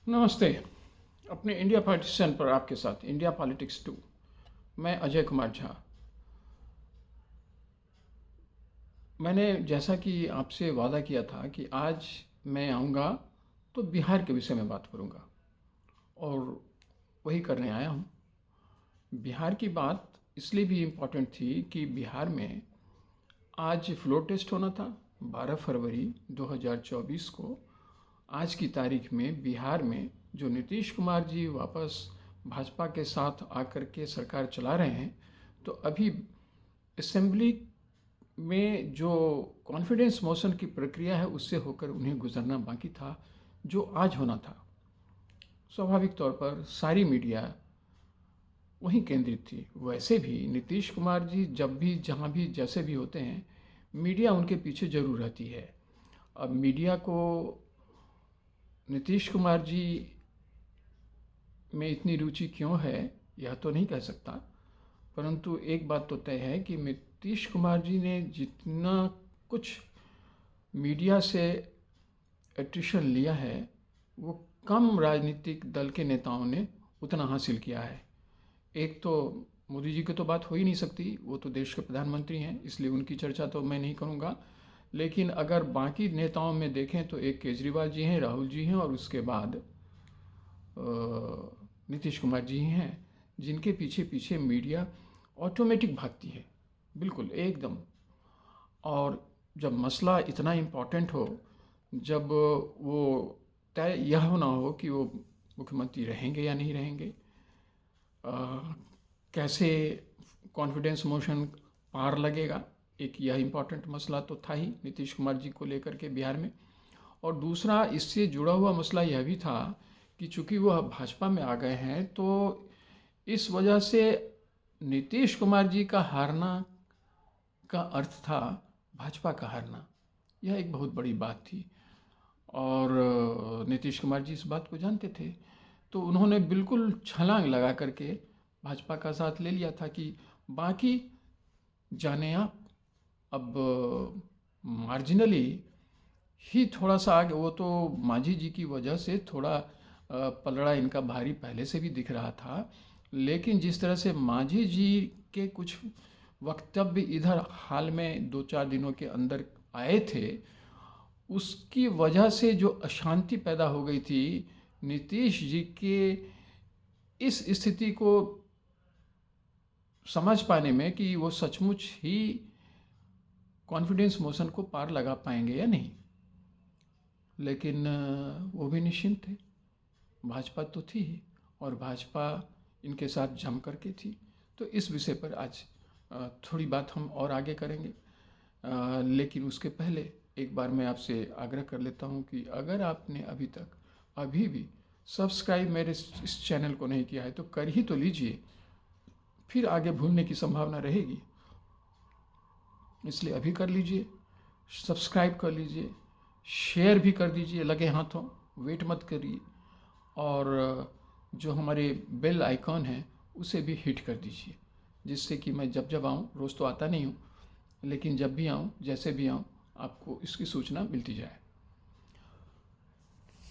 नमस्ते। अपने India partition पर आपके साथ इंडिया पॉलिटिक्स 2। मैं अजय कुमार झा। मैंने जैसा कि आपसे वादा किया था कि आज मैं आऊँगा तो बिहार के विषय में बात करूँगा, और वही करने आया हूँ। बिहार की बात इसलिए भी इम्पोर्टेंट थी कि बिहार में आज फ्लोर टेस्ट होना था 12 फरवरी 2024 को। आज की तारीख में बिहार में जो नीतीश कुमार जी वापस भाजपा के साथ आकर के सरकार चला रहे हैं, तो अभी असेंबली में जो कॉन्फिडेंस मोशन की प्रक्रिया है उससे होकर उन्हें गुजरना बाकी था, जो आज होना था। स्वाभाविक तौर पर सारी मीडिया वहीं केंद्रित थी। वैसे भी नीतीश कुमार जी जब भी जहाँ भी जैसे भी होते हैं, मीडिया उनके पीछे जरूर रहती है। अब मीडिया को नीतीश कुमार जी में इतनी रुचि क्यों है यह तो नहीं कह सकता, परंतु एक बात तो तय है कि नीतीश कुमार जी ने जितना कुछ मीडिया से एट्रिशन लिया है, वो कम राजनीतिक दल के नेताओं ने उतना हासिल किया है। एक तो मोदी जी की तो बात हो ही नहीं सकती, वो तो देश के प्रधानमंत्री हैं, इसलिए उनकी चर्चा तो मैं नहीं करूँगा। लेकिन अगर बाकी नेताओं में देखें तो एक केजरीवाल जी हैं, राहुल जी हैं, और उसके बाद नीतीश कुमार जी हैं, जिनके पीछे पीछे मीडिया ऑटोमेटिक भागती है, बिल्कुल एकदम। और जब मसला इतना इम्पोर्टेंट हो, जब वो तय यह ना हो कि वो मुख्यमंत्री रहेंगे या नहीं रहेंगे, कैसे कॉन्फिडेंस मोशन पार लगेगा, एक यह इम्पोर्टेंट मसला तो था ही नीतीश कुमार जी को लेकर के बिहार में। और दूसरा इससे जुड़ा हुआ मसला यह भी था कि चूंकि वह भाजपा में आ गए हैं, तो इस वजह से नीतीश कुमार जी का हारना का अर्थ था भाजपा का हारना। यह एक बहुत बड़ी बात थी, और नीतीश कुमार जी इस बात को जानते थे, तो उन्होंने बिल्कुल छलांग लगा करके भाजपा का साथ ले लिया था कि बाकी जाने आप। अब मार्जिनली ही थोड़ा सा आगे, वो तो मांझी जी की वजह से थोड़ा पलड़ा इनका भारी पहले से भी दिख रहा था, लेकिन जिस तरह से मांझी जी के कुछ वक्तव्य इधर हाल में 2-4 दिनों के अंदर आए थे, उसकी वजह से जो अशांति पैदा हो गई थी नीतीश जी के इस स्थिति को समझ पाने में कि वो सचमुच ही कॉन्फिडेंस मोशन को पार लगा पाएंगे या नहीं। लेकिन वो भी निश्चिंत थे, भाजपा तो थी ही, और भाजपा इनके साथ जम करके थी। तो इस विषय पर आज थोड़ी बात हम और आगे करेंगे, लेकिन उसके पहले एक बार मैं आपसे आग्रह कर लेता हूं कि अगर आपने अभी भी सब्सक्राइब मेरे इस चैनल को नहीं किया है तो कर ही तो लीजिए, फिर आगे भूलने की संभावना रहेगी। इसलिए अभी कर लीजिए, सब्सक्राइब कर लीजिए, शेयर भी कर दीजिए लगे हाथों, वेट मत करिए, और जो हमारे बेल आइकॉन है उसे भी हिट कर दीजिए, जिससे कि मैं जब जब आऊँ, रोज़ तो आता नहीं हूँ, लेकिन जब भी आऊँ, जैसे भी आऊँ, आपको इसकी सूचना मिलती जाए।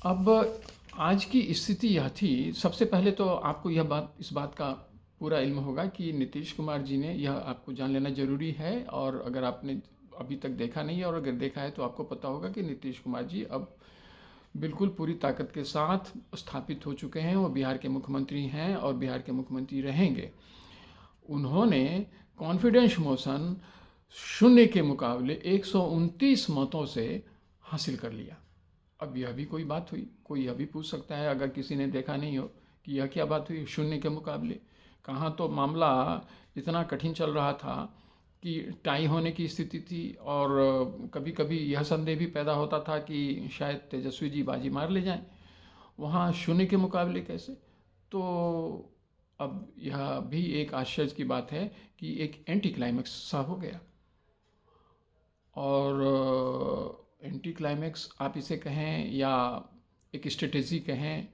अब आज की स्थिति यह थी, सबसे पहले तो आपको इस बात का पूरा इल्म होगा कि नीतीश कुमार जी ने, यह आपको जान लेना जरूरी है, और अगर आपने अभी तक देखा नहीं है और अगर देखा है तो आपको पता होगा कि नीतीश कुमार जी अब बिल्कुल पूरी ताकत के साथ स्थापित हो चुके हैं। वो बिहार के मुख्यमंत्री हैं और बिहार के मुख्यमंत्री रहेंगे। उन्होंने कॉन्फिडेंस मोशन शून्य के मुकाबले 129 मतों से हासिल कर लिया। अब यह भी कोई बात हुई? कोई यह भी पूछ सकता है, अगर किसी ने देखा नहीं हो, कि यह क्या बात हुई शून्य के मुकाबले। कहाँ तो मामला इतना कठिन चल रहा था कि टाई होने की स्थिति थी, और कभी कभी यह संदेह भी पैदा होता था कि शायद तेजस्वी जी बाजी मार ले जाएं। वहाँ शून्य के मुकाबले कैसे? तो अब यह भी एक आश्चर्य की बात है कि एक एंटी क्लाइमैक्स सा हो गया। और एंटी क्लाइमैक्स आप इसे कहें या एक स्ट्रेटेजी कहें।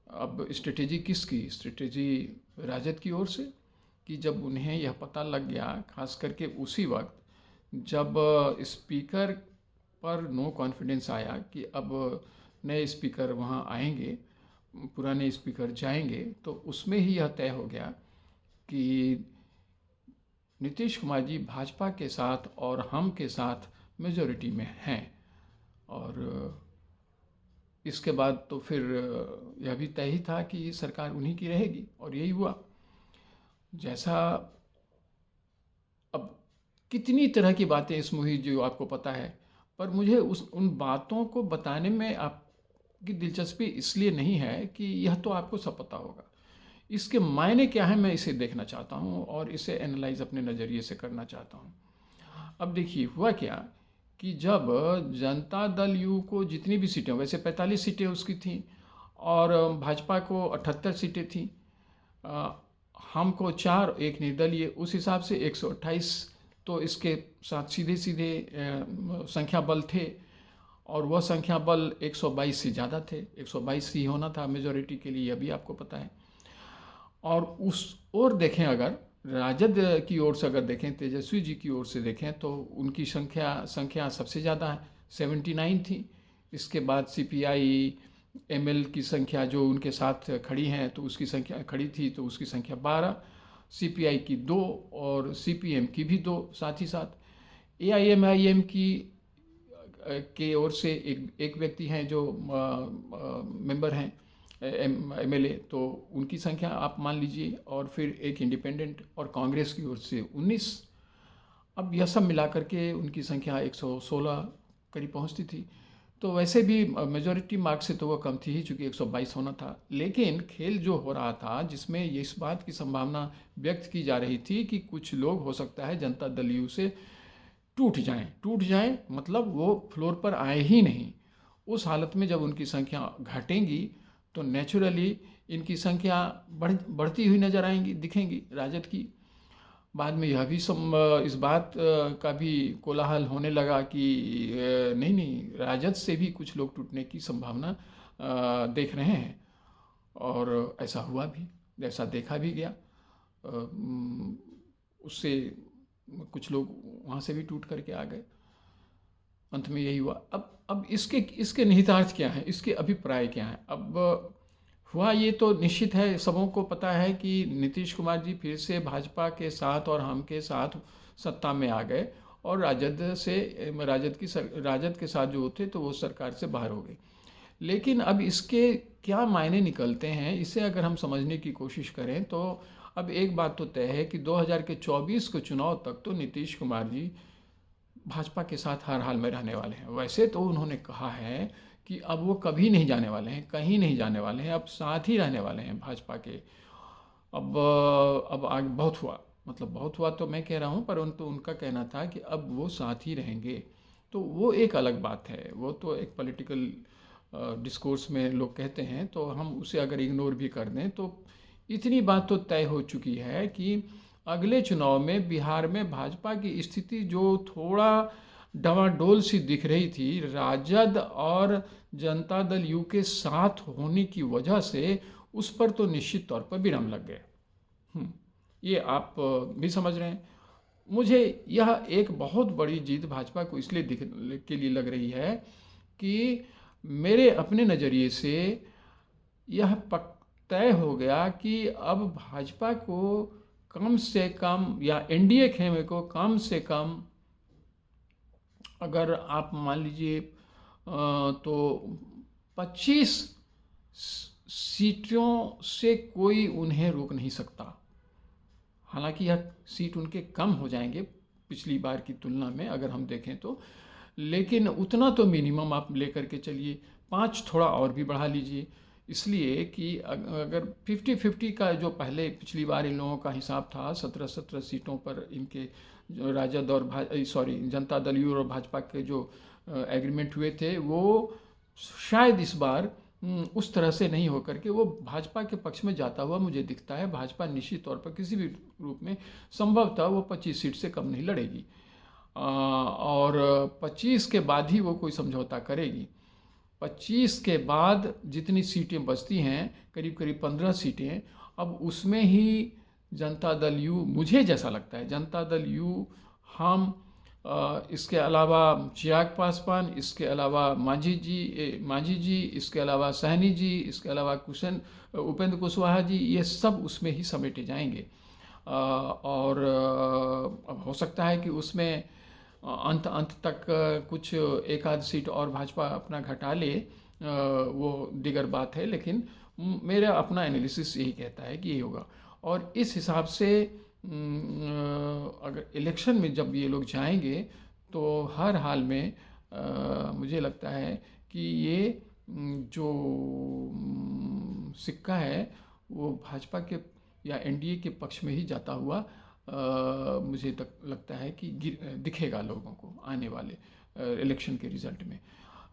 अब स्ट्रेटेजी किसकी? स्ट्रेटेजी राजद की ओर से, कि जब उन्हें यह पता लग गया, खास करके उसी वक्त जब स्पीकर पर नो कॉन्फिडेंस आया कि अब नए स्पीकर वहाँ आएंगे, पुराने स्पीकर जाएंगे तो उसमें ही यह तय हो गया कि नीतीश कुमार जी भाजपा के साथ और हम के साथ मेजॉरिटी में हैं। और इसके बाद तो फिर यह भी तय ही था कि सरकार उन्हीं की रहेगी, और यही हुआ। जैसा अब कितनी तरह की बातें इस मुहित जो आपको पता है, पर मुझे उन बातों को बताने में आपकी दिलचस्पी इसलिए नहीं है कि यह तो आपको सब पता होगा। इसके मायने क्या है मैं इसे देखना चाहता हूँ और इसे एनालाइज अपने नज़रिए से करना चाहता हूँ। अब देखिए हुआ क्या कि जब जनता दल यू को जितनी भी सीटें, वैसे 45 सीटें उसकी थीं और भाजपा को 78 सीटें थीं, हमको 4, एक निर्दलीय, उस हिसाब से 128, तो इसके साथ सीधे सीधे संख्या बल थे, और वह संख्या बल 122 से ज़्यादा थे। 122 ही होना था मेजॉरिटी के लिए, यह भी आपको पता है। और उस ओर देखें, अगर राजद की ओर से अगर देखें, तेजस्वी जी की ओर से देखें, तो उनकी संख्या सबसे ज़्यादा है, 79 थी। इसके बाद सीपीआई एमएल की संख्या जो उनके साथ खड़ी हैं तो उसकी संख्या खड़ी थी तो उसकी संख्या 12, सीपीआई की 2 और सीपीएम की भी 2, साथ ही साथ एआईएमआईएम की के ओर से एक व्यक्ति हैं जो मेंबर हैं एमएलए, तो उनकी संख्या आप मान लीजिए, और फिर एक इंडिपेंडेंट, और कांग्रेस की ओर से 19। अब यह सब मिला करके उनकी संख्या 116 करीब पहुंचती थी। तो वैसे भी मेजॉरिटी मार्क से तो वो कम थी ही, चूँकि 122 होना था। लेकिन खेल जो हो रहा था, जिसमें ये इस बात की संभावना व्यक्त की जा रही थी कि कुछ लोग हो सकता है जनता दल यू से टूट जाएं, मतलब वो फ्लोर पर आए ही नहीं। उस हालत में जब उनकी संख्या घटेंगी तो नेचुरली इनकी संख्या बढ़ती हुई नजर आएंगी, दिखेंगी राजद की। बाद में यह भी इस बात का भी कोलाहल होने लगा कि नहीं, राजद से भी कुछ लोग टूटने की संभावना देख रहे हैं, और ऐसा हुआ भी, ऐसा देखा भी गया। उससे कुछ लोग वहाँ से भी टूट करके आ गए। अंत में यही हुआ। अब इसके निहितार्थ क्या है, इसके अभिप्राय क्या है? अब हुआ ये तो निश्चित है, सबों को पता है कि नीतीश कुमार जी फिर से भाजपा के साथ और हम के साथ सत्ता में आ गए, और राजद के साथ जो थे तो वो सरकार से बाहर हो गए। लेकिन अब इसके क्या मायने निकलते हैं, इसे अगर हम समझने की कोशिश करें तो अब एक बात तो तय है कि 2024 के चुनाव तक तो नीतीश कुमार जी भाजपा के साथ हर हाल में रहने वाले हैं। वैसे तो उन्होंने कहा है कि अब वो कभी नहीं जाने वाले हैं, कहीं नहीं जाने वाले हैं, अब साथ ही रहने वाले हैं भाजपा के। अब आगे बहुत हुआ, मतलब बहुत हुआ तो मैं कह रहा हूँ, परंतु उनका कहना था कि अब वो साथ ही रहेंगे। तो वो एक अलग बात है, वो तो एक पॉलिटिकल डिस्कोर्स में लोग कहते हैं, तो हम उसे अगर इग्नोर भी कर दें तो इतनी बात तो तय हो चुकी है कि अगले चुनाव में बिहार में भाजपा की स्थिति जो थोड़ा डवाडोल सी दिख रही थी, राजद और जनता दल यू के साथ होने की वजह से उस पर तो निश्चित तौर पर विराम लग गए। ये आप भी समझ रहे हैं। मुझे यह एक बहुत बड़ी जीत भाजपा को इसलिए के लिए लग रही है कि मेरे अपने नज़रिए से यह तय हो गया कि अब भाजपा को कम से कम, या एनडीए खेमे को कम से कम, अगर आप मान लीजिए तो 25 सीटों से कोई उन्हें रोक नहीं सकता। हालांकि यह सीट उनके कम हो जाएंगे पिछली बार की तुलना में अगर हम देखें तो, लेकिन उतना तो मिनिमम आप लेकर के चलिए, 5 थोड़ा और भी बढ़ा लीजिए। इसलिए कि अगर 50-50 का जो पहले पिछली बार इन लोगों का हिसाब था, 17 सीटों पर इनके जो राजद और जनता दल यू और भाजपा के जो एग्रीमेंट हुए थे, वो शायद इस बार उस तरह से नहीं होकर के वो भाजपा के पक्ष में जाता हुआ मुझे दिखता है। भाजपा निश्चित तौर पर किसी भी रूप में संभवतः वो 25 सीट से कम नहीं लड़ेगी, और 25 के बाद ही वो कोई समझौता करेगी। 25 के बाद जितनी सीटें बचती हैं, करीब करीब 15 सीटें, अब उसमें ही जनता दल यू, मुझे जैसा लगता है जनता दल यू, हम इसके अलावा चिराग पासवान, इसके अलावा मांझी जी, इसके अलावा सहनी जी, इसके अलावा उपेंद्र कुशवाहा जी, ये सब उसमें ही समेटे जाएंगे। और अब हो सकता है कि उसमें अंत अंत तक कुछ एक आध सीट और भाजपा अपना घटा ले, वो दीगर बात है, लेकिन मेरा अपना एनालिसिस यही कहता है कि ये होगा। और इस हिसाब से अगर इलेक्शन में जब ये लोग जाएंगे तो हर हाल में मुझे लगता है कि ये जो सिक्का है वो भाजपा के या एनडीए के पक्ष में ही जाता हुआ मुझे तक लगता है कि दिखेगा लोगों को आने वाले इलेक्शन के रिजल्ट में।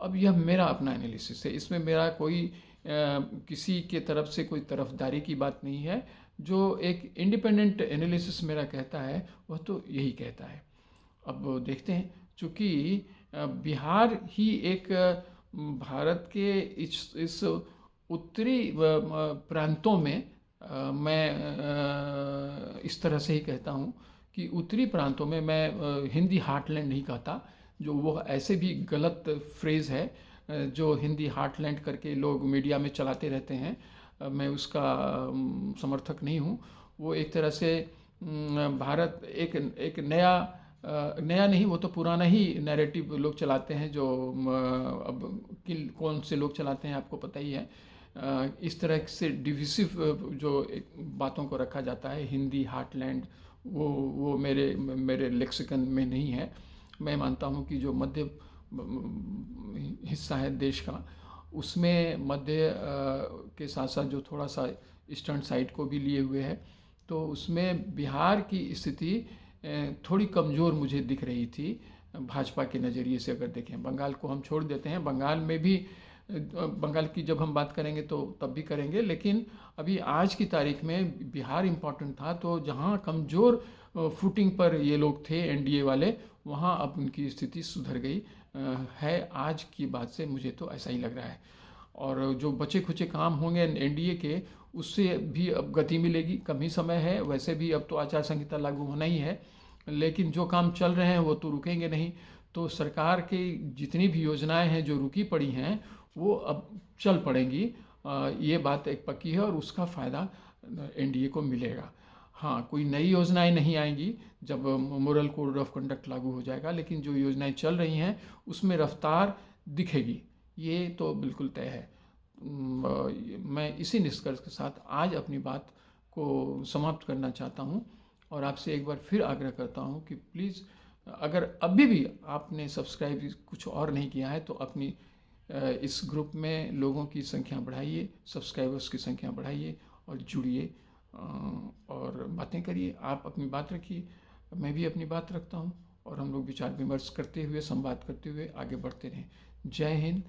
अब यह मेरा अपना एनालिसिस है, इसमें मेरा कोई किसी के तरफ से कोई तरफदारी की बात नहीं है। जो एक इंडिपेंडेंट एनालिसिस मेरा कहता है वह तो यही कहता है। अब देखते हैं, चूँकि बिहार ही एक भारत के इस उत्तरी प्रांतों में मैं इस तरह से ही कहता हूँ कि उत्तरी प्रांतों में मैं हिंदी हार्टलैंड नहीं कहता, जो वो ऐसे भी गलत फ्रेज़ है जो हिंदी हार्टलैंड करके लोग मीडिया में चलाते रहते हैं। मैं उसका समर्थक नहीं हूँ। वो एक तरह से भारत एक नया नहीं, वो तो पुराना ही नैरेटिव लोग चलाते हैं, जो अब कौन से लोग चलाते हैं आपको पता ही है। इस तरह से डिविसिव जो एक बातों को रखा जाता है, हिंदी हार्टलैंड, वो मेरे लेक्सिकन में नहीं है। मैं मानता हूँ कि जो मध्य हिस्सा है देश का, उसमें मध्य के साथ साथ जो थोड़ा सा ईस्टर्न साइड को भी लिए हुए है, तो उसमें बिहार की स्थिति थोड़ी कमज़ोर मुझे दिख रही थी भाजपा के नज़रिए से। अगर देखें, बंगाल को हम छोड़ देते हैं, बंगाल में भी बंगाल की जब हम बात करेंगे तो तब भी करेंगे, लेकिन अभी आज की तारीख में बिहार इम्पॉर्टेंट था। तो जहाँ कमज़ोर फुटिंग पर ये लोग थे एनडीए वाले, वहाँ अब उनकी स्थिति सुधर गई है। आज की बात से मुझे तो ऐसा ही लग रहा है। और जो बचे खुचे काम होंगे एनडीए के, उससे भी अब गति मिलेगी। कम ही समय है, वैसे भी अब तो आचार संहिता लागू होना ही है, लेकिन जो काम चल रहे हैं वो तो रुकेंगे नहीं। तो सरकार की जितनी भी योजनाएं हैं जो रुकी पड़ी हैं, वो अब चल पड़ेंगी। ये बात एक पक्की है और उसका फ़ायदा एनडीए को मिलेगा। हाँ, कोई नई योजनाएं नहीं आएंगी जब मोरल कोड ऑफ कंडक्ट लागू हो जाएगा, लेकिन जो योजनाएं चल रही हैं उसमें रफ्तार दिखेगी, ये तो बिल्कुल तय है। मैं इसी निष्कर्ष के साथ आज अपनी बात को समाप्त करना चाहता हूँ और आपसे एक बार फिर आग्रह करता हूँ कि प्लीज़, अगर अभी भी आपने सब्सक्राइब कुछ और नहीं किया है तो अपनी इस ग्रुप में लोगों की संख्या बढ़ाइए, सब्सक्राइबर्स की संख्या बढ़ाइए और जुड़िए और बातें करिए। आप अपनी बात रखिए, मैं भी अपनी बात रखता हूँ, और हम लोग विचार विमर्श करते हुए, संवाद करते हुए आगे बढ़ते रहें। जय हिंद,